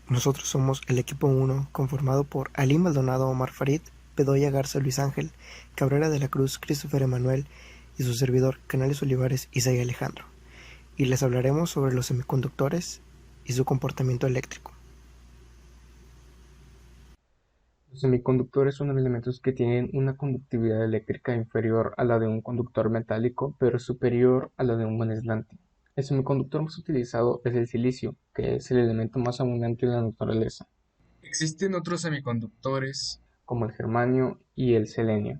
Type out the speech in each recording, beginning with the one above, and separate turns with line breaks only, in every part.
Nosotros somos el equipo 1, conformado por Ali Maldonado, Omar Farid, Bedoya Garza, Luis Ángel, Cabrera de la Cruz, Christopher Emanuel y su servidor Canales Olivares, Isaí Alejandro, y les hablaremos sobre los semiconductores y su comportamiento eléctrico.
Los semiconductores son elementos que tienen una conductividad eléctrica inferior a la de un conductor metálico, pero superior a la de un aislante. El semiconductor más utilizado es el silicio, que es el elemento más abundante en la naturaleza,
Existen otros semiconductores.
como el germanio y el selenio.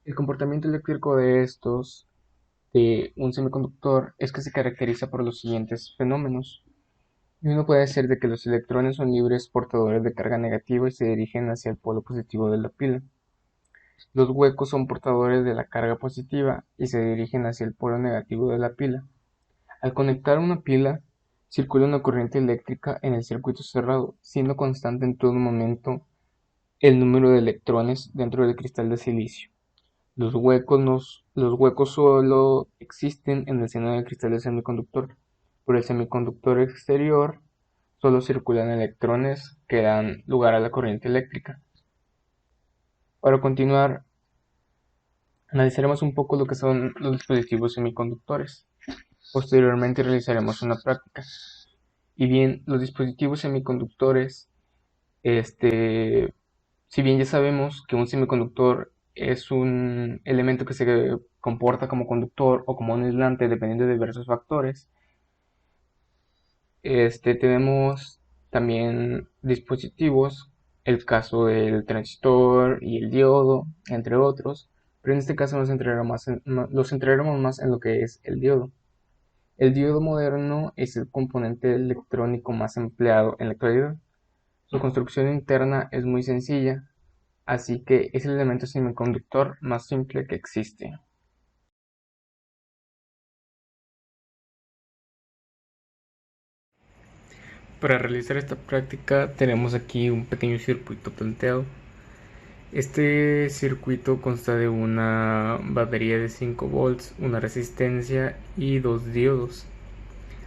El comportamiento eléctrico de un semiconductor es que se caracteriza por los siguientes fenómenos. Y uno puede ser de que los electrones son libres portadores de carga negativa y se dirigen hacia el polo positivo de la pila. Los huecos son portadores de la carga positiva y se dirigen hacia el polo negativo de la pila. Al conectar una pila, circula una corriente eléctrica en el circuito cerrado, siendo constante en todo momento el número de electrones dentro del cristal de silicio. Los huecos solo existen en el seno del cristal del semiconductor. Por el semiconductor exterior solo circulan electrones que dan lugar a la corriente eléctrica. Para continuar, analizaremos un poco lo que son los dispositivos semiconductores. Posteriormente realizaremos una práctica. Y bien, los dispositivos semiconductores, este, si bien ya sabemos que un semiconductor es un elemento que se comporta como conductor o como un aislante dependiendo de diversos factores, tenemos también dispositivos, el caso del transistor y el diodo, entre otros, pero en este caso los centraremos más en lo que es el diodo. El diodo moderno es el componente electrónico más empleado en la actualidad. Su construcción interna es muy sencilla, así que es el elemento semiconductor más simple que existe. Para realizar esta práctica tenemos aquí un pequeño circuito planteado. Este circuito consta de una batería de 5 volts, una resistencia y dos diodos.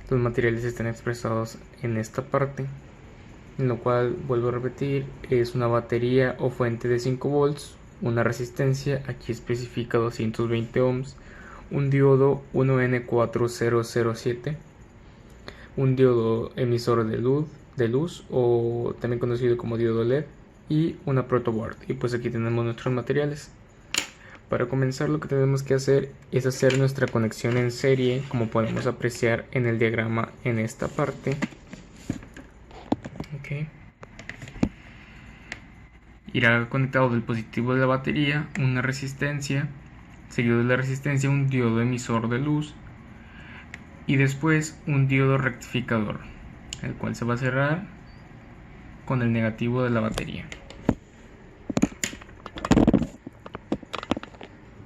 Los materiales están expresados en esta parte, en lo cual, vuelvo a repetir, es una batería o fuente de 5 volts, una resistencia, aquí especifica 220 ohms, un diodo 1N4007, un diodo emisor de luz o también conocido como diodo LED, y una protoboard. Y pues aquí tenemos nuestros materiales. Para comenzar, lo que tenemos que hacer es hacer nuestra conexión en serie, como podemos apreciar en el diagrama en esta parte. Okay. Irá conectado del positivo de la batería una resistencia, seguido de la resistencia un diodo emisor de luz y después un diodo rectificador, el cual se va a cerrar con el negativo de la batería.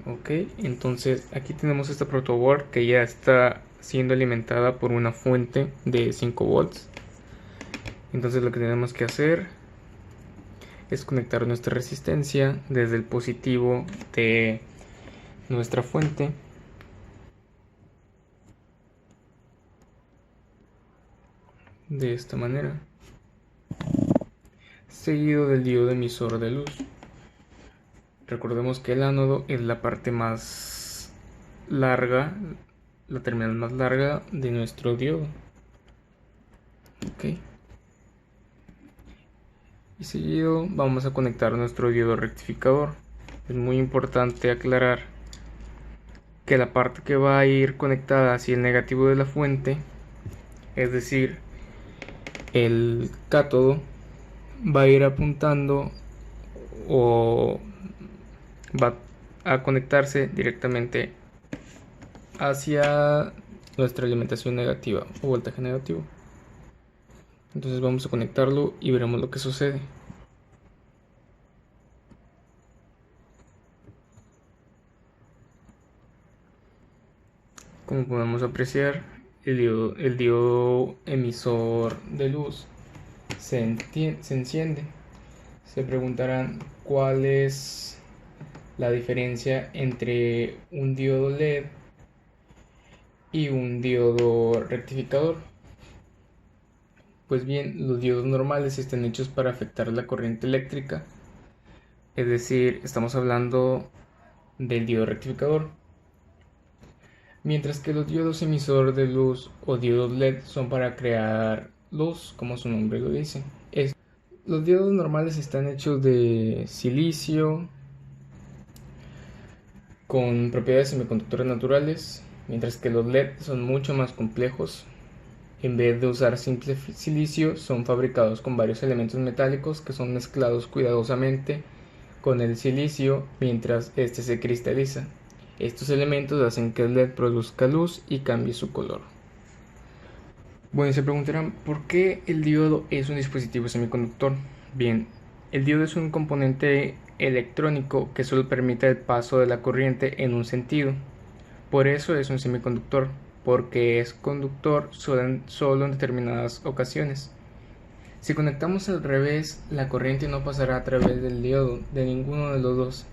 Ok, entonces aquí tenemos esta protoboard que ya está siendo alimentada por una fuente de 5 volts. Entonces lo que tenemos que hacer es conectar nuestra resistencia desde el positivo de nuestra fuente de esta manera, seguido del diodo emisor de luz. Recordemos que el ánodo es la parte más larga, la terminal más larga de nuestro diodo. Ok. Y seguido vamos a conectar nuestro diodo rectificador. Es muy importante aclarar que la parte que va a ir conectada hacia el negativo de la fuente, es decir, el cátodo, va a ir apuntando o va a conectarse directamente hacia nuestra alimentación negativa o voltaje negativo. Entonces vamos a conectarlo y veremos lo que sucede. Como podemos apreciar, el diodo emisor de luz se enciende. Se preguntarán cuál es la diferencia entre un diodo LED y un diodo rectificador. Pues bien, los diodos normales están hechos para afectar la corriente eléctrica, es decir, estamos hablando del diodo rectificador, mientras que los diodos emisor de luz o diodos LED son para crear luz, como su nombre lo dice. Los diodos normales están hechos de silicio con propiedades semiconductores naturales, mientras que los LED son mucho más complejos. En vez de usar simple silicio, son fabricados con varios elementos metálicos que son mezclados cuidadosamente con el silicio mientras este se cristaliza. Estos elementos hacen que el LED produzca luz y cambie su color. Bueno, se preguntarán, ¿por qué el diodo es un dispositivo semiconductor? Bien, el diodo es un componente electrónico que solo permite el paso de la corriente en un sentido. Por eso es un semiconductor, porque es conductor solo en determinadas ocasiones. Si conectamos al revés, la corriente no pasará a través del diodo de ninguno de los dos,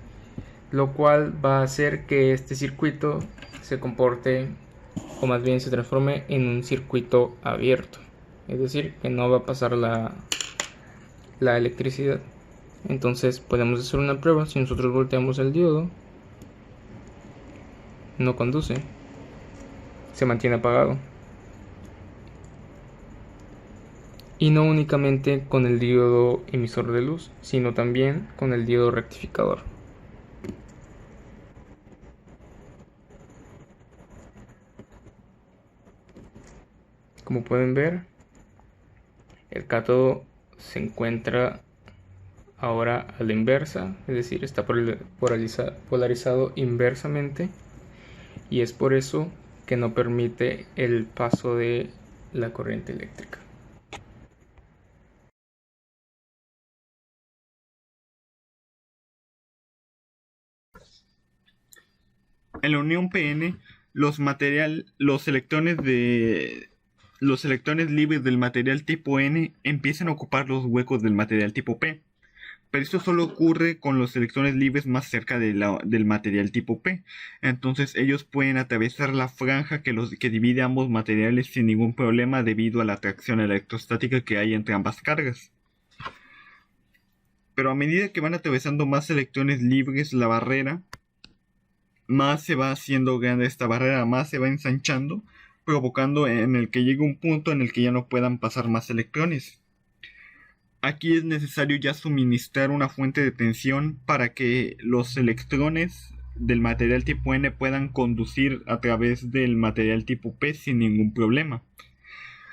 lo cual va a hacer que este circuito se comporte, o más bien se transforme en un circuito abierto, es decir, que no va a pasar la electricidad. Entonces podemos hacer una prueba. Si nosotros volteamos el diodo, no conduce, se mantiene apagado. Y no únicamente con el diodo emisor de luz, sino también con el diodo rectificador. Como pueden ver, el cátodo se encuentra ahora a la inversa, es decir, está polarizado inversamente, y es por eso que no permite el paso de la corriente eléctrica.
En la unión PN, los electrones libres del material tipo N empiezan a ocupar los huecos del material tipo P. Pero esto solo ocurre con los electrones libres más cerca del material tipo P. Entonces ellos pueden atravesar la franja que divide ambos materiales sin ningún problema debido a la atracción electrostática que hay entre ambas cargas. Pero a medida que van atravesando más electrones libres la barrera, más se va haciendo grande esta barrera, más se va ensanchando, provocando en el que llegue un punto en el que ya no puedan pasar más electrones. Aquí es necesario ya suministrar una fuente de tensión para que los electrones del material tipo N puedan conducir a través del material tipo P sin ningún problema.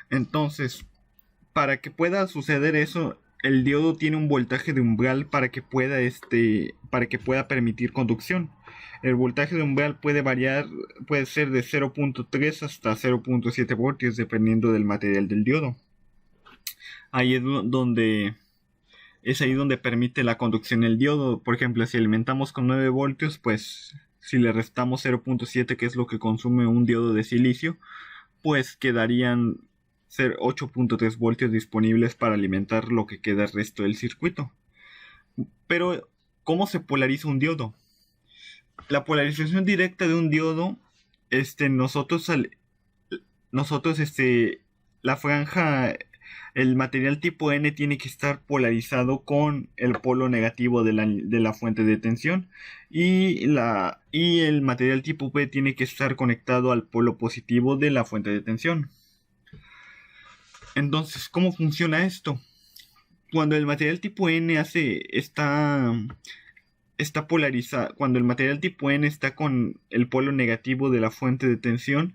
Entonces, para que pueda suceder eso, el diodo tiene un voltaje de umbral para que pueda permitir conducción. El voltaje de umbral puede variar, puede ser de 0.3 hasta 0.7 voltios dependiendo del material del diodo. Ahí es donde permite la conducción el diodo. Por ejemplo, si alimentamos con 9 voltios, pues si le restamos 0.7, que es lo que consume un diodo de silicio, pues quedarían 8.3 voltios disponibles para alimentar lo que queda el resto del circuito. Pero, ¿cómo se polariza un diodo? La polarización directa de un diodo, la franja, el material tipo N tiene que estar polarizado con el polo negativo de la fuente de tensión y el material tipo P tiene que estar conectado al polo positivo de la fuente de tensión. Entonces, ¿cómo funciona esto? Cuando el material tipo N está polarizado, cuando el material tipo N está con el polo negativo de la fuente de tensión,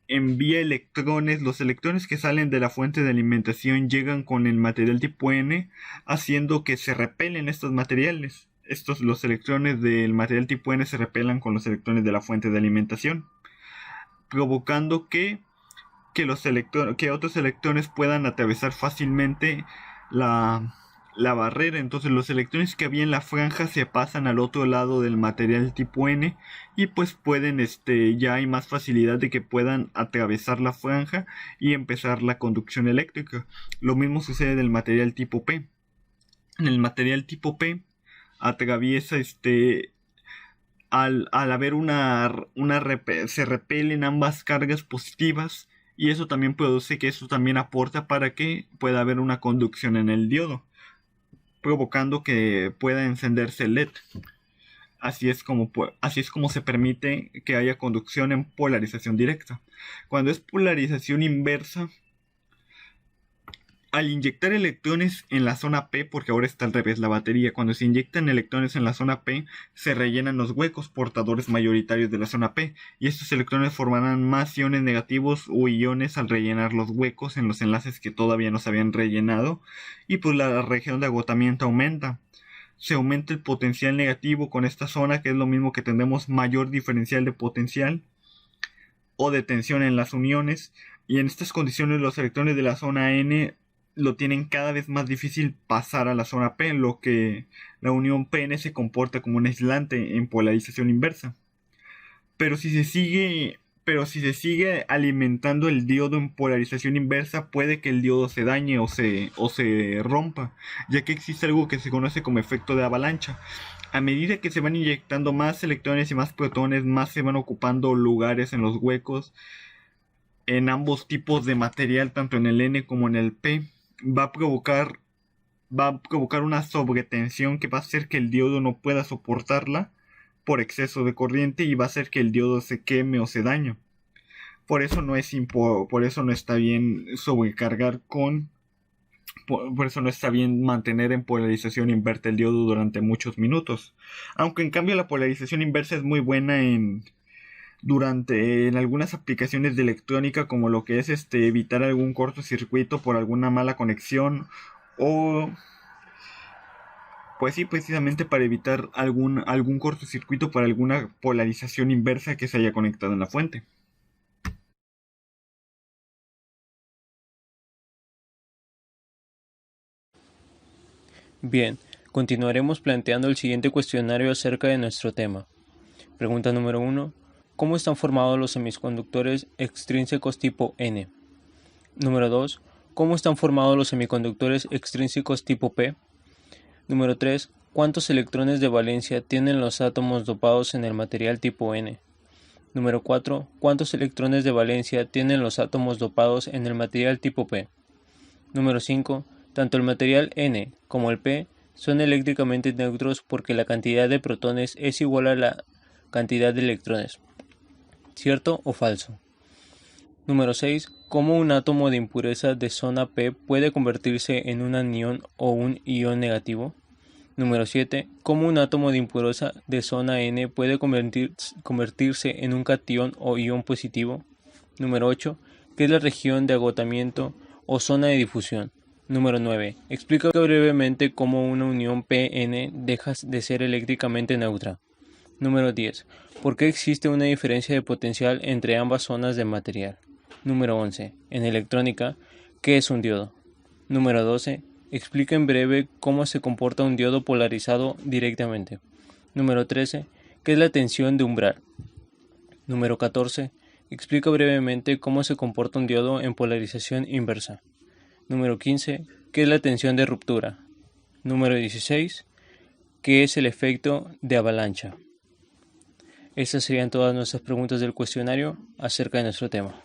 envía electrones. Los electrones que salen de la fuente de alimentación llegan con el material tipo N, haciendo que se repelen estos materiales. Los electrones del material tipo N se repelan con los electrones de la fuente de alimentación, provocando que otros electrones puedan atravesar fácilmente la barrera. Entonces los electrones que había en la franja se pasan al otro lado del material tipo N y pues pueden, ya hay más facilidad de que puedan atravesar la franja y empezar la conducción eléctrica. Lo mismo sucede del material tipo P. En el material tipo P atraviesa al haber se repelen ambas cargas positivas, y eso también produce que eso también aporta para que pueda haber una conducción en el diodo, provocando que pueda encenderse el LED. Así es como se permite que haya conducción en polarización directa. Cuando es polarización inversa, al inyectar electrones en la zona P, porque ahora está al revés la batería, cuando se inyectan electrones en la zona P, se rellenan los huecos portadores mayoritarios de la zona P, y estos electrones formarán más iones negativos o iones al rellenar los huecos en los enlaces que todavía no se habían rellenado, y pues la región de agotamiento aumenta. Se aumenta el potencial negativo con esta zona, que es lo mismo que tendremos mayor diferencial de potencial o de tensión en las uniones, y en estas condiciones los electrones de la zona N lo tienen cada vez más difícil pasar a la zona P, lo que la unión PN se comporta como un aislante en polarización inversa. Pero si se sigue alimentando el diodo en polarización inversa, puede que el diodo se dañe o se rompa, ya que existe algo que se conoce como efecto de avalancha. A medida que se van inyectando más electrones y más protones, más se van ocupando lugares en los huecos en ambos tipos de material, tanto en el N como en el P. Va a provocar una sobretensión que va a hacer que el diodo no pueda soportarla por exceso de corriente, y va a hacer que el diodo se queme o se dañe. Por eso no está bien sobrecargar por eso no está bien mantener en polarización inversa el diodo durante muchos minutos. Aunque en cambio la polarización inversa es muy buena en algunas aplicaciones de electrónica, como lo que es evitar algún cortocircuito por alguna mala conexión, o pues sí, precisamente para evitar algún cortocircuito por alguna polarización inversa que se haya conectado en la fuente.
Bien, continuaremos planteando el siguiente cuestionario acerca de nuestro tema. Pregunta número 1. ¿Cómo están formados los semiconductores extrínsecos tipo N? Número 2. ¿Cómo están formados los semiconductores extrínsecos tipo P? Número 3. ¿Cuántos electrones de valencia tienen los átomos dopados en el material tipo N? Número 4. ¿Cuántos electrones de valencia tienen los átomos dopados en el material tipo P? Número 5. Tanto el material N como el P son eléctricamente neutros porque la cantidad de protones es igual a la cantidad de electrones. ¿Cierto o falso? Número 6. ¿Cómo un átomo de impureza de zona P puede convertirse en un anión o un ion negativo? Número 7. ¿Cómo un átomo de impureza de zona N puede convertirse en un catión o ion positivo? Número 8. ¿Qué es la región de agotamiento o zona de difusión? Número 9. Explica brevemente cómo una unión PN deja de ser eléctricamente neutra. Número 10. ¿Por qué existe una diferencia de potencial entre ambas zonas de material? Número 11. En electrónica, ¿qué es un diodo? Número 12. Explica en breve cómo se comporta un diodo polarizado directamente. Número 13. ¿Qué es la tensión de umbral? Número 14. Explica brevemente cómo se comporta un diodo en polarización inversa. Número 15. ¿Qué es la tensión de ruptura? Número 16. ¿Qué es el efecto de avalancha? Estas serían todas nuestras preguntas del cuestionario acerca de nuestro tema.